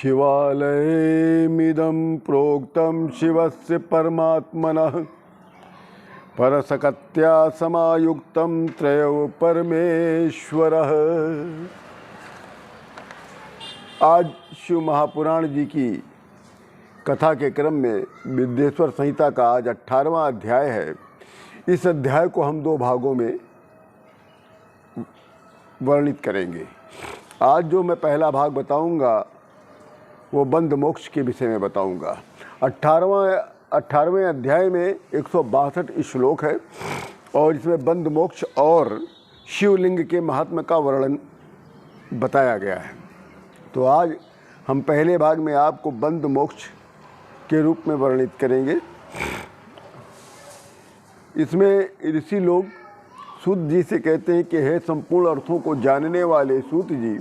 शिवालयमिदं प्रोक्तं शिवस्य परमात्मनः परसकत्या समायुक्तं त्रयो परमेश्वरः। आज शिव महापुराण जी की कथा के क्रम में विद्येश्वर संहिता का आज 18वां अध्याय है। इस अध्याय को हम दो भागों में वर्णित करेंगे। आज जो मैं पहला भाग बताऊंगा वो बंध मोक्ष के विषय में बताऊंगा। 18वें अध्याय में 162 श्लोक है और इसमें बंध मोक्ष और शिवलिंग के महात्म्य का वर्णन बताया गया है। तो आज हम पहले भाग में आपको बंध मोक्ष के रूप में वर्णित करेंगे। इसमें ऋषि लोग सूत जी से कहते हैं कि हे संपूर्ण अर्थों को जानने वाले सूत जी,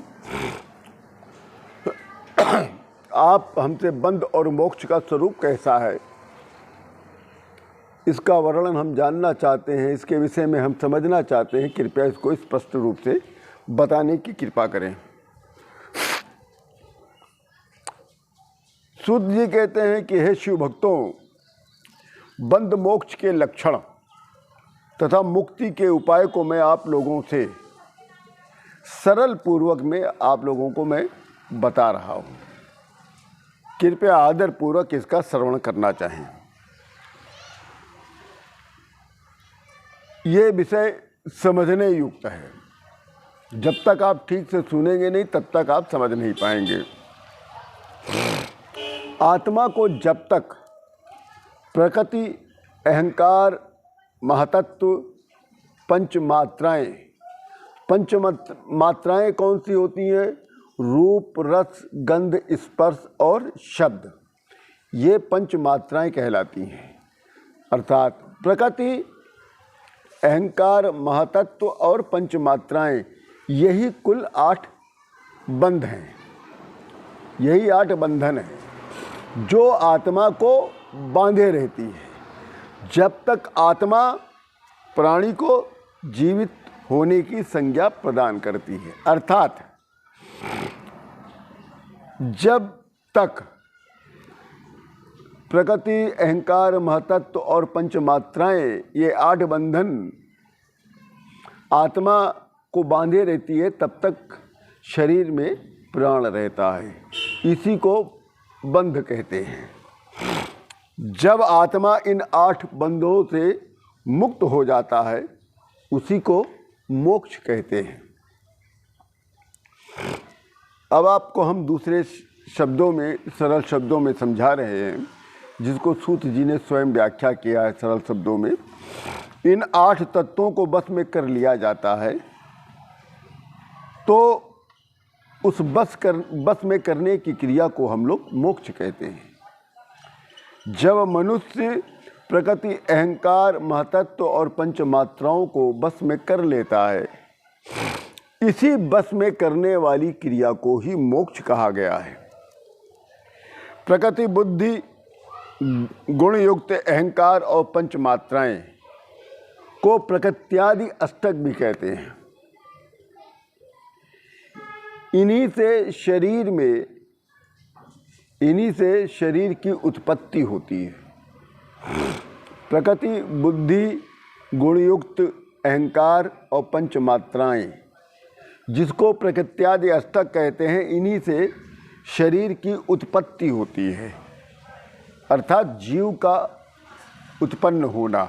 आप हमसे बंध और मोक्ष का स्वरूप कैसा है इसका वर्णन हम जानना चाहते हैं, इसके विषय में हम समझना चाहते हैं। कृपया इसको स्पष्ट रूप से बताने की कृपा करें। सूत जी कहते हैं कि हे शिव भक्तों, बंध मोक्ष के लक्षण तथा मुक्ति के उपाय को मैं आप लोगों से सरल पूर्वक में आप लोगों को मैं बता रहा हूँ। कृपया आदर पूर्वक इसका श्रवण करना चाहें। ये विषय समझने युक्त है। जब तक आप ठीक से सुनेंगे नहीं तब तक आप समझ नहीं पाएंगे। आत्मा को जब तक प्रकृति, अहंकार, महतत्व, पंच मात्राएं कौन सी होती हैं? रूप, रस, गंध, स्पर्श और शब्द, ये पंच मात्राएं कहलाती हैं। अर्थात प्रकृति, अहंकार, महतत्व और पंच मात्राएं, यही कुल 8 बंध हैं। यही 8 बंधन हैं जो आत्मा को बांधे रहती है जब तक आत्मा प्राणी को जीवित होने की संज्ञा प्रदान करती है। अर्थात जब तक प्रकृति, अहंकार, महतत्व और पंच मात्राएं, ये 8 बंधन आत्मा को बांधे रहती है तब तक शरीर में प्राण रहता है। इसी को बंध कहते हैं। जब आत्मा इन 8 बंधों से मुक्त हो जाता है उसी को मोक्ष कहते हैं। अब आपको हम दूसरे शब्दों में, सरल शब्दों में समझा रहे हैं, जिसको सूत जी ने स्वयं व्याख्या किया है सरल शब्दों में। इन 8 तत्वों को बस में कर लिया जाता है तो उस बस में करने की क्रिया को हम लोग मोक्ष कहते हैं। जब मनुष्य प्रकृति, अहंकार, महतत्व और पंच मात्राओं को बस में कर लेता है, इसी बस में करने वाली क्रिया को ही मोक्ष कहा गया है। प्रकृति, बुद्धि, गुण युक्त अहंकार और पंच मात्राएं को प्रकृत्यादि अष्टक भी कहते हैं। इन्हीं से शरीर की उत्पत्ति होती है। प्रकृति, बुद्धि, गुणयुक्त अहंकार और पंच मात्राएं, जिसको प्रकृत्यादि अष्टक कहते हैं, इन्हीं से शरीर की उत्पत्ति होती है। अर्थात जीव का उत्पन्न होना।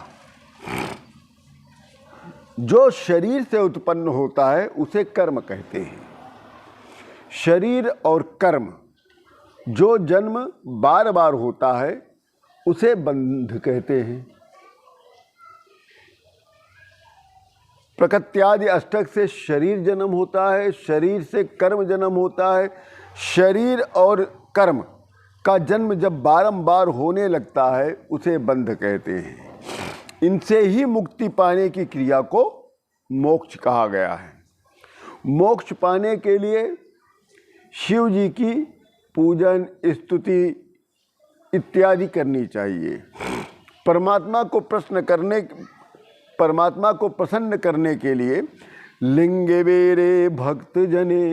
जो शरीर से उत्पन्न होता है उसे कर्म कहते हैं। शरीर और कर्म जो जन्म बार बार होता है उसे बंध कहते हैं। प्रकृत्यादि अष्टक से शरीर जन्म होता है, शरीर से कर्म जन्म होता है। शरीर और कर्म का जन्म जब बारंबार होने लगता है उसे बंध कहते हैं। इनसे ही मुक्ति पाने की क्रिया को मोक्ष कहा गया है। मोक्ष पाने के लिए शिव जी की पूजन, स्तुति इत्यादि करनी चाहिए। परमात्मा को प्रसन्न करने के लिए लिंगे बेरे भक्त जने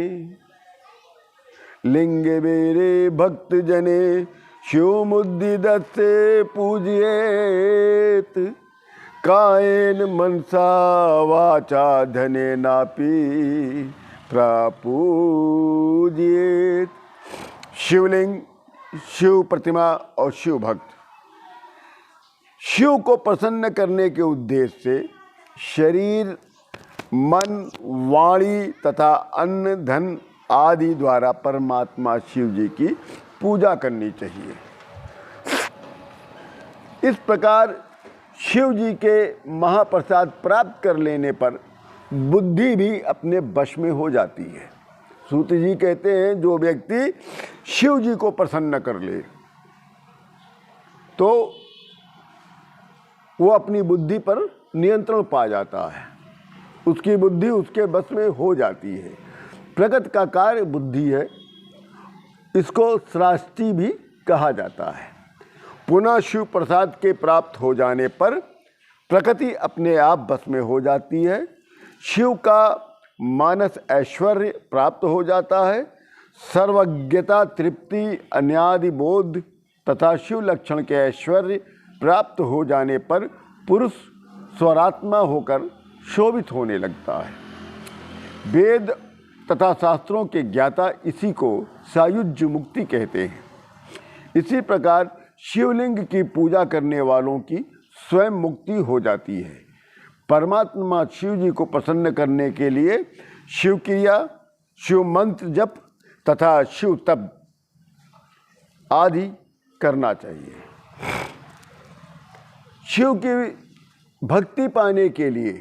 लिंगे बेरे भक्त जने शिव मुद्दि दत्ते पूजिएत। कायेन मनसा वाचा धने नापी प्रपूजिएत। शिवलिंग, शिव प्रतिमा और शिव भक्त शिव को प्रसन्न करने के उद्देश्य से शरीर, मन, वाणी तथा अन्न, धन आदि द्वारा परमात्मा शिव जी की पूजा करनी चाहिए। इस प्रकार शिव जी के महाप्रसाद प्राप्त कर लेने पर बुद्धि भी अपने वश में हो जाती है। सूत जी कहते हैं जो व्यक्ति शिव जी को प्रसन्न कर ले तो वो अपनी बुद्धि पर नियंत्रण पा जाता है, उसकी बुद्धि उसके बस में हो जाती है। प्रकृति का कार्य बुद्धि है, इसको सृष्टि भी कहा जाता है। पुनः शिव प्रसाद के प्राप्त हो जाने पर प्रकृति अपने आप बस में हो जाती है। शिव का मानस ऐश्वर्य प्राप्त हो जाता है। सर्वज्ञता, तृप्ति, अन्यादि बोध तथा शिव लक्षण के ऐश्वर्य प्राप्त हो जाने पर पुरुष स्वरात्मा होकर शोभित होने लगता है। वेद तथा शास्त्रों के ज्ञाता इसी को सायुज्य मुक्ति कहते हैं। इसी प्रकार शिवलिंग की पूजा करने वालों की स्वयं मुक्ति हो जाती है। परमात्मा शिव जी को प्रसन्न करने के लिए शिव क्रिया, शिव मंत्र जप तथा शिव तप आदि करना चाहिए। शिव की भक्ति पाने के लिए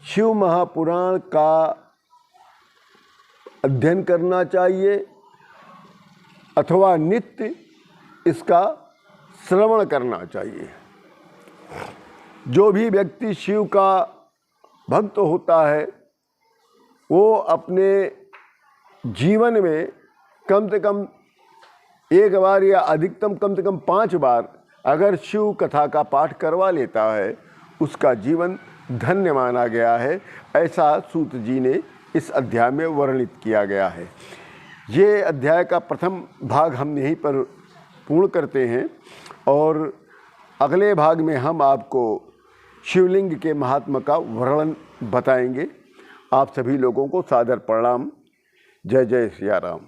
शिव महापुराण का अध्ययन करना चाहिए अथवा नित्य इसका श्रवण करना चाहिए। जो भी व्यक्ति शिव का भक्त होता है वो अपने जीवन में कम से कम एक बार या अधिकतम कम से कम 5 बार अगर शिव कथा का पाठ करवा लेता है उसका जीवन धन्य माना गया है। ऐसा सूत जी ने इस अध्याय में वर्णित किया गया है। ये अध्याय का प्रथम भाग हम यहीं पर पूर्ण करते हैं और अगले भाग में हम आपको शिवलिंग के महात्मा का वर्णन बताएंगे। आप सभी लोगों को सादर प्रणाम। जय जय सिया राम।